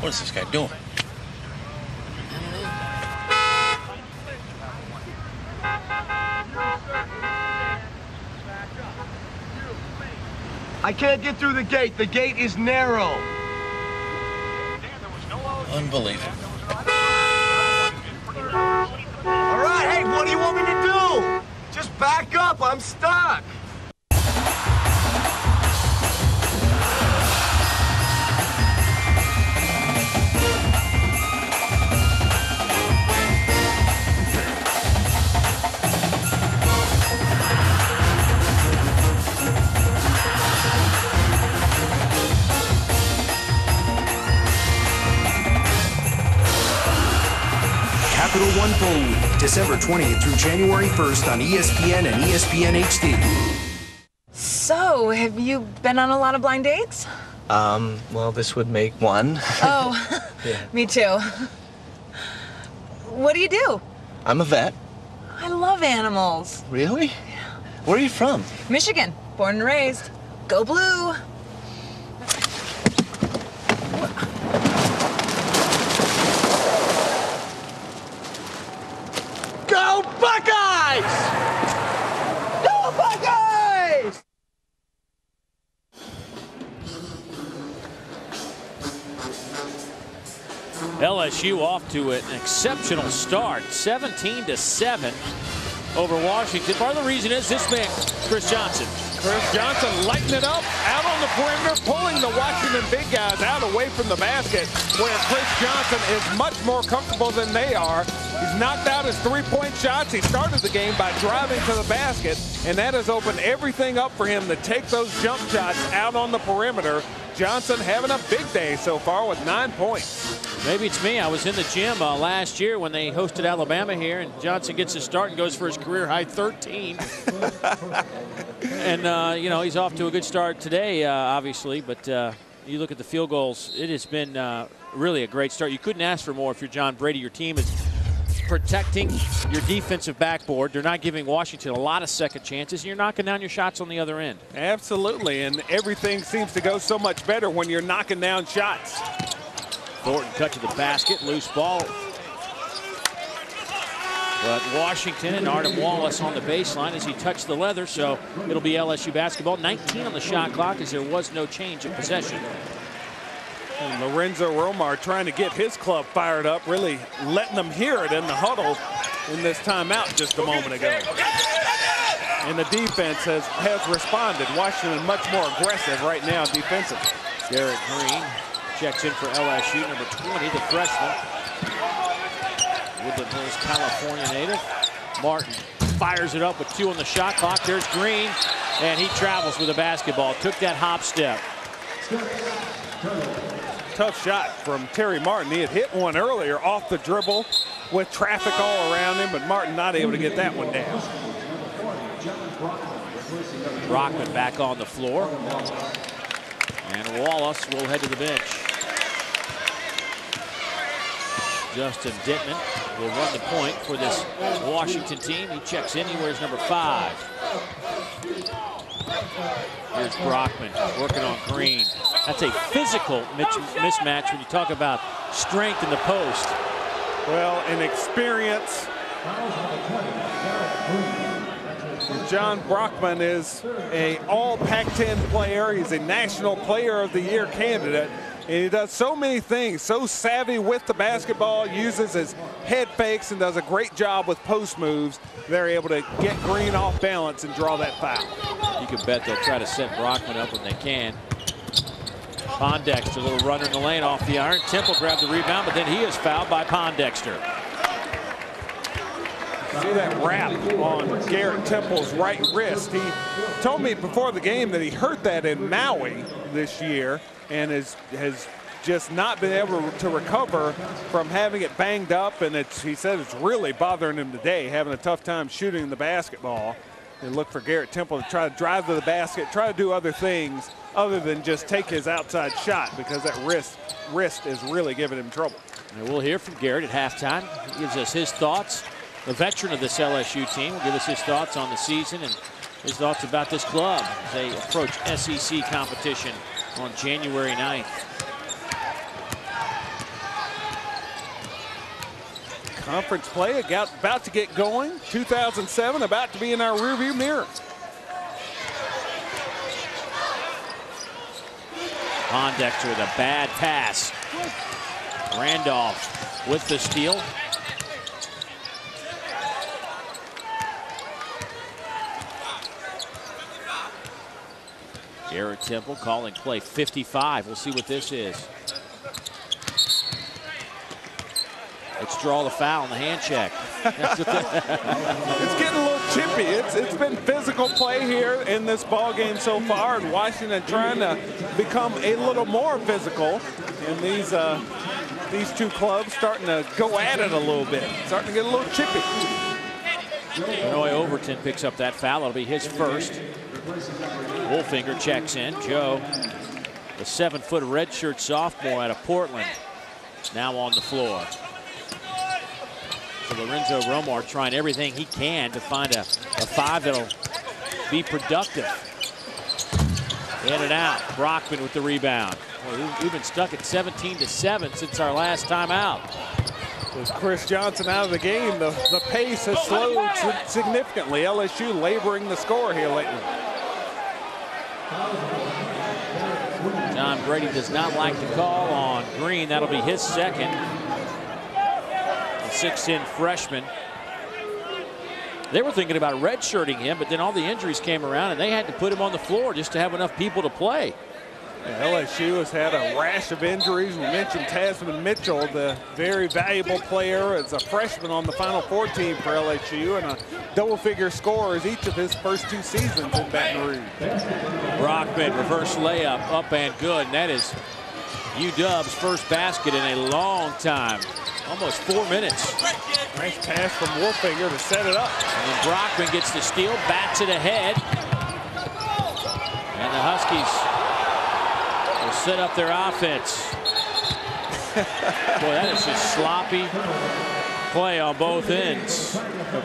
What is this guy doing? I can't get through the gate. The gate is narrow. Unbelievable. All right, hey, what do you want me to do? Just back up. I'm stuck. Capital One Bowl Week, December 20th through January 1st on ESPN and ESPN HD. So, have you been on a lot of blind dates? Well, this would make one. Oh, Yeah. Me too. What do you do? I'm a vet. I love animals. Really? Where are you from? Michigan, born and raised. Go Blue! Go Buckeyes! Go Buckeyes! LSU off to an exceptional start, 17-7 over Washington. Part of the reason is this man, Chris Johnson. Chris Johnson lighting it up out on the perimeter, pulling the Washington big guys out away from the basket, where Chris Johnson is much more comfortable than they are. He's knocked out his three-point shots. He started the game by driving to the basket, and that has opened everything up for him to take those jump shots out on the perimeter. Johnson having a big day so far with 9 points. Maybe it's me. I was in the gym last year when they hosted Alabama here, and Johnson gets his start and goes for his career high 13. And, you know, he's off to a good start today, obviously, but you look at the field goals, it has been really a great start. You couldn't ask for more if you're John Brady. Your team is protecting your defensive backboard. They're not giving Washington a lot of second chances, and you're knocking down your shots on the other end. Absolutely, and everything seems to go so much better when you're knocking down shots. Thornton cut to the basket, loose ball. But Washington and Artem Wallace on the baseline as he touched the leather, so it'll be LSU basketball. 19 on the shot clock as there was no change of possession. And Lorenzo Romar trying to get his club fired up, really letting them hear it in the huddle in this timeout just a moment ago. And the defense has responded. Washington much more aggressive right now defensively. Garrett Green checks in for LSU, number 20, the freshman. Woodland Hills, California native. Martin fires it up with 2 on the shot clock. There's Green, and he travels with a basketball. Took that hop step. Tough shot from Terry Martin. He had hit one earlier off the dribble with traffic all around him, but Martin not able to get that one down. Brockman back on the floor. And Wallace will head to the bench. Justin Dittman will run the point for this Washington team. He checks in. He wears number 5. Here's Brockman working on Green. That's a physical mismatch when you talk about strength in the post. Well, and experience. John Brockman is an all Pac-10 player. He's a National Player of the Year candidate. And he does so many things, so savvy with the basketball, uses his head fakes and does a great job with post moves. They're able to get Green off balance and draw that foul. You can bet they'll try to set Brockman up when they can. Pondexter, a little runner in the lane off the iron. Temple grabbed the rebound, but then he is fouled by Pondexter. See that wrap on Garrett Temple's right wrist. He told me before the game that he hurt that in Maui this year and has just not been able to recover from having it banged up, and he said it's really bothering him today, having a tough time shooting the basketball. They look for Garrett Temple to try to drive to the basket, try to do other things other than just take his outside shot, because that wrist is really giving him trouble. And we'll hear from Garrett at halftime. He gives us his thoughts. The veteran of this LSU team will give us his thoughts on the season and his thoughts about this club as they approach SEC competition on January 9th. Conference play about to get going. 2007 about to be in our rearview mirror. Pondexter with a bad pass. Randolph with the steal. Garrett Temple calling play 55. We'll see what this is. Let's draw the foul on the hand check. It's getting a little chippy. It's been physical play here in this ball game so far, and Washington trying to become a little more physical. And these two clubs starting to go at it a little bit, starting to get a little chippy. Roy Overton picks up that foul. It'll be his first. Wolfinger checks in. Joe, the 7-foot redshirt sophomore out of Portland, now on the floor. So Lorenzo Romar trying everything he can to find a five that'll be productive. In and out. Brockman with the rebound. Well, we've been stuck at 17-7 since our last time out. With Chris Johnson out of the game, the pace has slowed significantly. LSU laboring the score here lately. John Brady does not like the call on Green. That'll be his second. The 6'10" freshman. They were thinking about redshirting him, but then all the injuries came around and they had to put him on the floor just to have enough people to play. Yeah, LSU has had a rash of injuries. We mentioned Tasman Mitchell, the very valuable player as a freshman on the Final Four team for LSU, and a double-figure scorers each of his first 2 seasons in Baton Rouge. Brockman, reverse layup, up and good. And that is UW's first basket in a long time. Almost 4 minutes. Nice pass from Wolfinger to set it up. And then Brockman gets the steal, bats it ahead. And the Huskies will set up their offense. Boy, that is just sloppy play on both ends.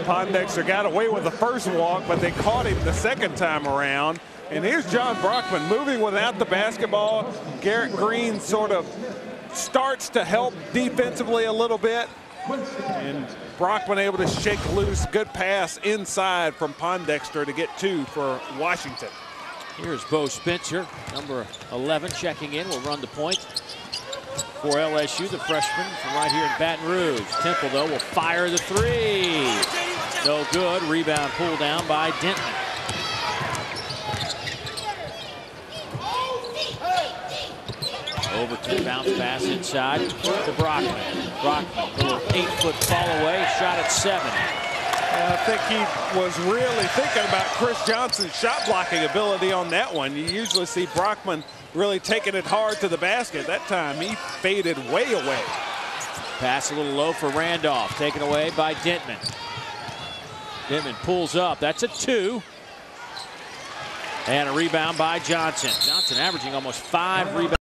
Pondexter got away with the first walk, but they caught him the second time around. And here's John Brockman moving without the basketball. Garrett Green sort of starts to help defensively a little bit. And Brockman able to shake loose. Good pass inside from Pondexter to get 2 for Washington. Here's Bo Spencer, number 11, checking in. Will run the point for LSU, the freshman from right here in Baton Rouge. Temple, though, will fire the 3. No good. Rebound pulled down by Denton. Overton bounce pass inside to Brockman. Brockman, a little 8-foot fall away, shot at 7. I think he was really thinking about Chris Johnson's shot blocking ability on that one. You usually see Brockman really taking it hard to the basket. That time he faded way away. Pass a little low for Randolph, taken away by Dentman. Dentman pulls up. That's a 2. And a rebound by Johnson. Johnson averaging almost 5 rebounds.